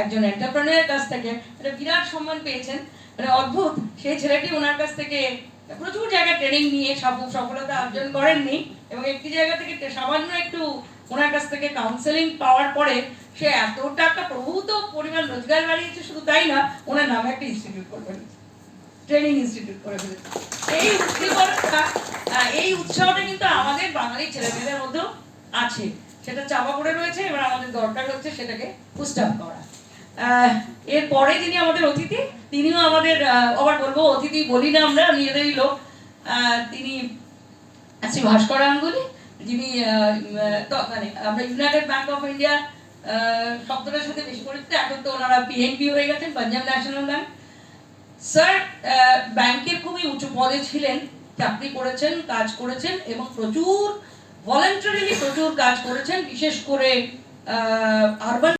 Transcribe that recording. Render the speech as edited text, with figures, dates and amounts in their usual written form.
একজন এন্টারপ্রেনারের কাছ থেকে একটা বিরাট সম্মান পেয়েছেন। মানে অদ্ভুত, সেই ছেলেটি ওনার কাছ থেকে প্রচুর জায়গায় ট্রেনিং নিয়ে সফলতা অর্জন করেননি, এবং একটি জায়গা থেকে সামান্য একটু ওনার কাছ থেকে কাউন্সেলিং পাওয়ার পরে সে এত টাকা প্রভূত পরিমাণ রোজগার বাড়িয়েছে। শুধু তাই না, ওনার নামে একটা ইনস্টিটিউট করে ফেলেছে, ট্রেনিং ইনস্টিটিউট করে ফেলেছে। এই উদ্দীপনটা, এই উৎসাহটা কিন্তু আমাদের বাঙালি ছেলেমেয়েদের মধ্যেও আছে, সেটা চাপা পড়ে রয়েছে। এবার আমাদের দরকার হচ্ছে সেটাকে পুস্ট আপ করা। এরপরে যিনি আমাদের অতিথি, তিনিও আমাদের, আবার বলবো অতিথি বলি না আমরা, নিজেদেরই লোক, তিনি শ্রী ভাস্কর গাঙ্গুলি, যিনি মানে আমরা ইউনাইটেড ব্যাংক অফ ইন্ডিয়া শব্দটার সাথে বেশি পরিচিত। এখন তো ওনারা পিএনবি হয়ে গেছেন, পাঞ্জাব ন্যাশনাল ব্যাংক। স্যার ব্যাংকের খুবই উঁচু পদে ছিলেন, চাকরি করেছেন, কাজ করেছেন, এবং প্রচুর ভলেন্টারিলি প্রচুর কাজ করেছেন, বিশেষ করে আরবান